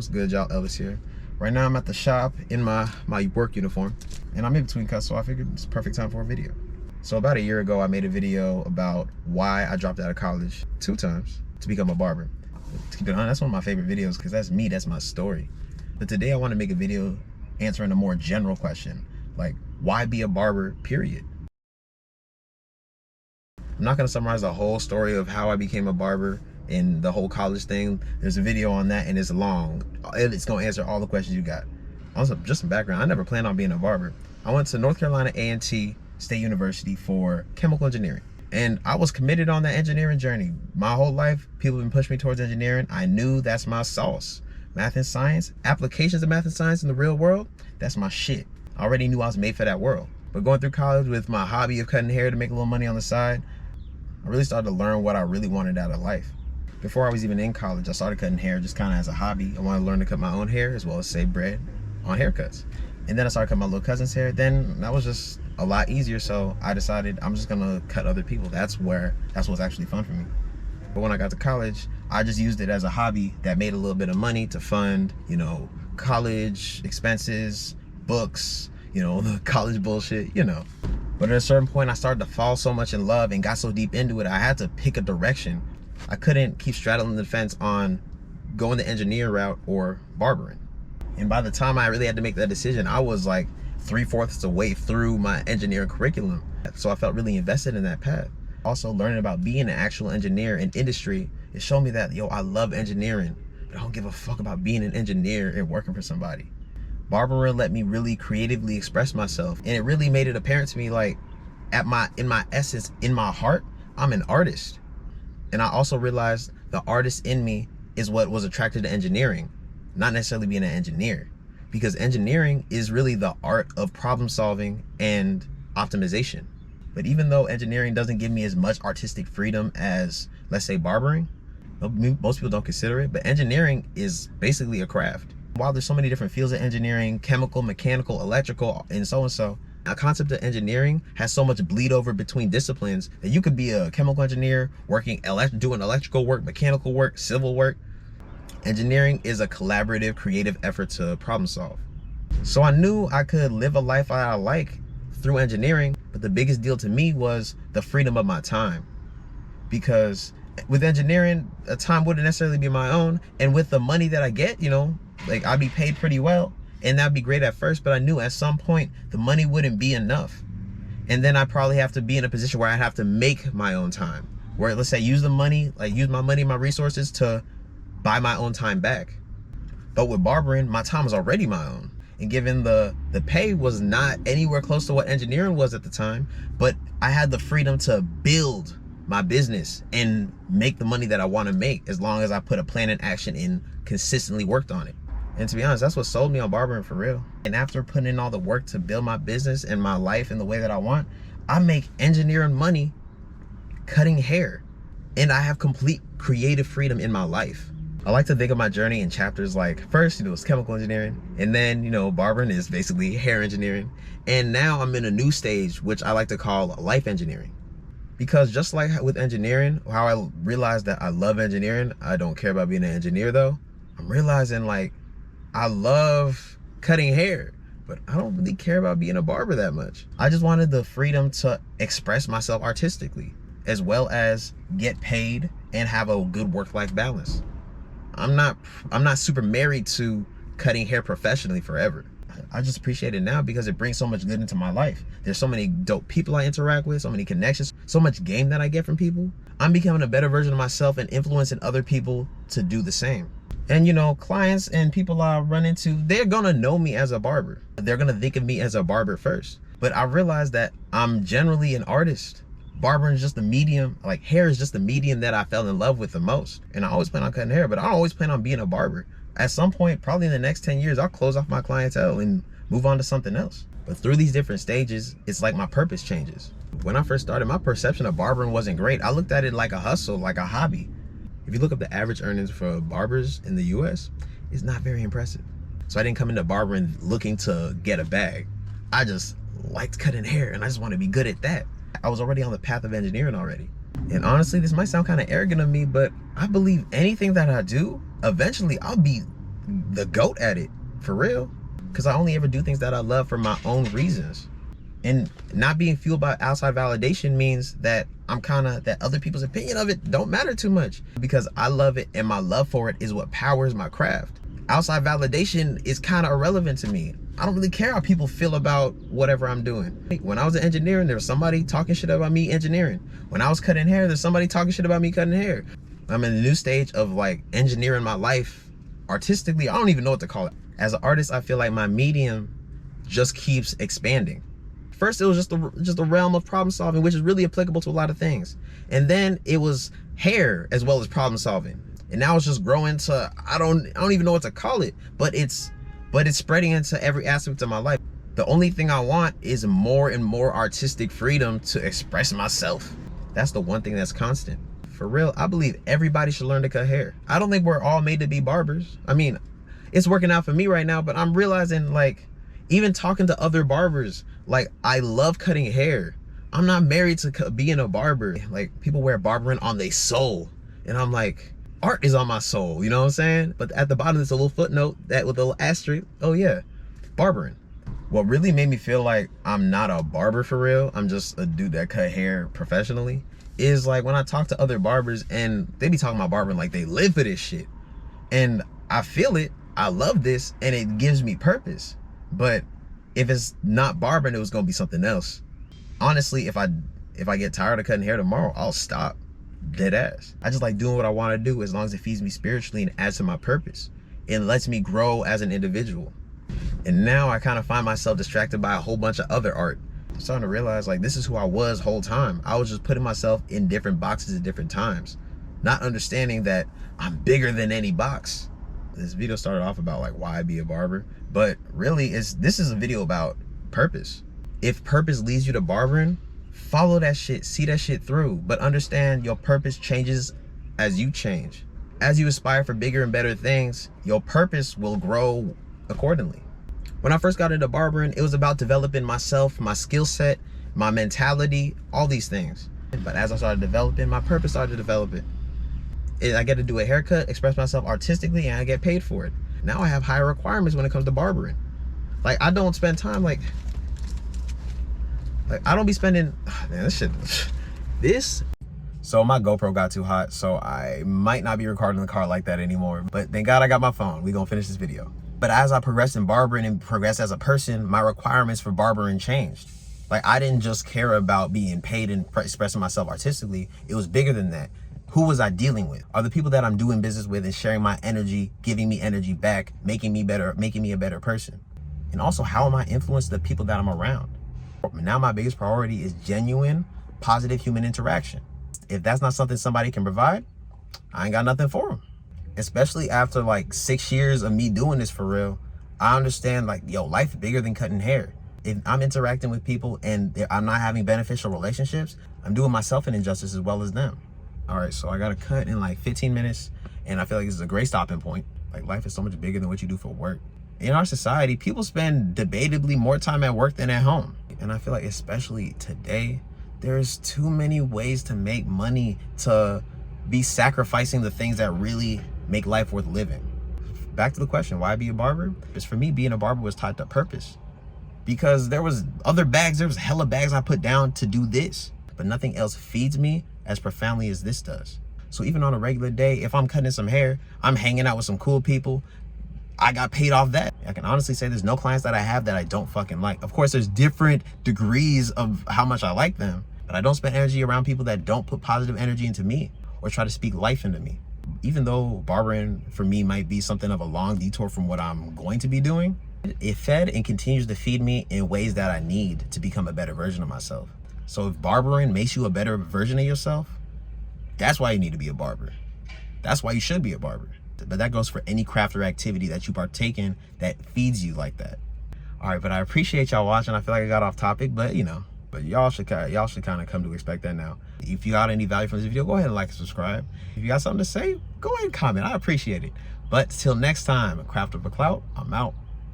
What's good, y'all? Elvis here. Right now I'm at the shop in my work uniform, and I'm in between cuts, so I figured it's a perfect time for a video. So about a year ago, I made a video about why I dropped out of college 2 times to become a barber. To keep it honest, that's one of my favorite videos because that's me, that's my story. But today I want to make a video answering a more general question, like why be a barber, period. I'm not going to summarize the whole story of how I became a barber and the whole college thing. There's a video on that and it's long. It's going to answer all the questions you got. Also, just some background, I never planned on being a barber. I went to North Carolina A&T State University for chemical engineering. And I was committed on that engineering journey. My whole life, people have been pushing me towards engineering. I knew that's my sauce. Math and science, applications of math and science in the real world, that's my shit. I already knew I was made for that world. But going through college with my hobby of cutting hair to make a little money on the side, I really started to learn what I really wanted out of life. Before I was even in college, I started cutting hair just kind of as a hobby. I wanted to learn to cut my own hair as well as save bread on haircuts. And then I started cutting my little cousin's hair. Then that was just a lot easier, so I decided I'm just gonna cut other people. That's what's actually fun for me. But when I got to college, I just used it as a hobby that made a little bit of money to fund, you know, college expenses, books, you know, the college bullshit, you know. But at a certain point, I started to fall so much in love and got so deep into it, I had to pick a direction. I couldn't keep straddling the fence on going the engineer route or barbering. And by the time I really had to make that decision, I was like 3/4 of the way through my engineering curriculum. So I felt really invested in that path. Also learning about being an actual engineer in industry, it showed me that, yo, I love engineering, but I don't give a fuck about being an engineer and working for somebody. Barbering let me really creatively express myself, and it really made it apparent to me, like, in my essence, in my heart, I'm an artist. And I also realized the artist in me is what was attracted to engineering, not necessarily being an engineer, because engineering is really the art of problem solving and optimization. But even though engineering doesn't give me as much artistic freedom as, let's say, barbering, most people don't consider it, but engineering is basically a craft. While there's so many different fields of engineering, chemical, mechanical, electrical, and so, a concept of engineering has so much bleed over between disciplines that you could be a chemical engineer doing electrical work, mechanical work, civil work. Engineering is a collaborative, creative effort to problem solve. So I knew I could live a life I like through engineering, but the biggest deal to me was the freedom of my time. Because with engineering, the time wouldn't necessarily be my own, and with the money that I get, you know, like, I'd be paid pretty well, and that'd be great at first, but I knew at some point the money wouldn't be enough. And then I'd probably have to be in a position where I'd have to make my own time. Where, let's say, use my money, my resources to buy my own time back. But with barbering, my time was already my own. And given the pay was not anywhere close to what engineering was at the time, but I had the freedom to build my business and make the money that I want to make as long as I put a plan in action and consistently worked on it. And to be honest, that's what sold me on barbering for real. And after putting in all the work to build my business and my life in the way that I want, I make engineering money cutting hair. And I have complete creative freedom in my life. I like to think of my journey in chapters like, first, you know, it's chemical engineering, and then, you know, barbering is basically hair engineering. And now I'm in a new stage, which I like to call life engineering. Because just like with engineering, how I realized that I love engineering, I don't care about being an engineer though, I'm realizing, like, I love cutting hair, but I don't really care about being a barber that much. I just wanted the freedom to express myself artistically, as well as get paid and have a good work-life balance. I'm not super married to cutting hair professionally forever. I just appreciate it now because it brings so much good into my life. There's so many dope people I interact with, so many connections, so much game that I get from people. I'm becoming a better version of myself and influencing other people to do the same. And, you know, clients and people I run into, they're gonna know me as a barber. They're gonna think of me as a barber first. But I realized that I'm generally an artist. Barbering is just the medium, like hair is just the medium that I fell in love with the most. And I always plan on cutting hair, but I don't always plan on being a barber. At some point, probably in the next 10 years, I'll close off my clientele and move on to something else. But through these different stages, it's like my purpose changes. When I first started, my perception of barbering wasn't great. I looked at it like a hustle, like a hobby. If you look up the average earnings for barbers in the US, it's not very impressive. So I didn't come into barbering looking to get a bag. I just liked cutting hair and I just want to be good at that. I was already on the path of engineering already. And honestly, this might sound kind of arrogant of me, but I believe anything that I do, eventually I'll be the GOAT at it, for real. Because I only ever do things that I love for my own reasons. And not being fueled by outside validation means that that other people's opinion of it don't matter too much, because I love it and my love for it is what powers my craft. Outside validation is kind of irrelevant to me. I don't really care how people feel about whatever I'm doing. When I was an engineer, there was somebody talking shit about me engineering. When I was cutting hair, there's somebody talking shit about me cutting hair. I'm in a new stage of like engineering my life artistically. I don't even know what to call it. As an artist, I feel like my medium just keeps expanding. First, it was just the realm of problem solving, which is really applicable to a lot of things. And then it was hair as well as problem solving. And now it's just growing to, I don't even know what to call it, but it's spreading into every aspect of my life. The only thing I want is more and more artistic freedom to express myself. That's the one thing that's constant. For real, I believe everybody should learn to cut hair. I don't think we're all made to be barbers. I mean, it's working out for me right now, but I'm realizing, like, even talking to other barbers, like, I love cutting hair. I'm not married to being a barber. Like, people wear barbering on their soul. And I'm like, art is on my soul, you know what I'm saying? But at the bottom, there's a little footnote that with a little asterisk, oh yeah, barbering. What really made me feel like I'm not a barber for real, I'm just a dude that cut hair professionally, is like when I talk to other barbers and they be talking about barbering like they live for this shit. And I feel it, I love this, and it gives me purpose. But if it's not barbering, it was gonna be something else. Honestly, if I get tired of cutting hair tomorrow, I'll stop. Dead ass. I just like doing what I want to do as long as it feeds me spiritually and adds to my purpose. It lets me grow as an individual. And now I kind of find myself distracted by a whole bunch of other art. I'm starting to realize, like, this is who I was the whole time. I was just putting myself in different boxes at different times, not understanding that I'm bigger than any box. This video started off about like why be a barber, but really this is a video about purpose. If purpose leads you to barbering, follow that shit, see that shit through, but understand your purpose changes as you change. As you aspire for bigger and better things, your purpose will grow accordingly. When I first got into barbering, it was about developing myself, my skill set, my mentality, all these things. But as I started developing, my purpose started developing. I get to do a haircut, express myself artistically, and I get paid for it. Now I have higher requirements when it comes to barbering. Like, I don't spend time like I don't be spending, man, this. So my GoPro got too hot, so I might not be recording in the car like that anymore. But thank God I got my phone. We gonna finish this video. But as I progressed in barbering and progressed as a person, my requirements for barbering changed. Like, I didn't just care about being paid and expressing myself artistically. It was bigger than that. Who was I dealing with? Are the people that I'm doing business with and sharing my energy, giving me energy back, making me better, making me a better person? And also, how am I influencing the people that I'm around? Now my biggest priority is genuine, positive human interaction. If that's not something somebody can provide, I ain't got nothing for them. Especially after like 6 years of me doing this for real, I understand, like, yo, life is bigger than cutting hair. If I'm interacting with people and I'm not having beneficial relationships, I'm doing myself an injustice as well as them. All right, so I got a cut in like 15 minutes, and I feel like this is a great stopping point. Like, life is so much bigger than what you do for work. In our society, people spend debatably more time at work than at home. And I feel like, especially today, there's too many ways to make money to be sacrificing the things that really make life worth living. Back to the question, why be a barber? Because for me, being a barber was tied to purpose. Because there was hella bags I put down to do this, but nothing else feeds me as profoundly as this does. So even on a regular day, if I'm cutting some hair, I'm hanging out with some cool people, I got paid off that. I can honestly say there's no clients that I have that I don't fucking like. Of course, there's different degrees of how much I like them, but I don't spend energy around people that don't put positive energy into me or try to speak life into me. Even though barbering for me might be something of a long detour from what I'm going to be doing, it fed and continues to feed me in ways that I need to become a better version of myself. So if barbering makes you a better version of yourself, that's why you need to be a barber. That's why you should be a barber. But that goes for any craft or activity that you partake in that feeds you like that. All right, but I appreciate y'all watching. I feel like I got off topic, but you know, but y'all should kind of come to expect that now. If you got any value from this video, go ahead and like and subscribe. If you got something to say, go ahead and comment. I appreciate it. But till next time, Craft of a Clout, I'm out.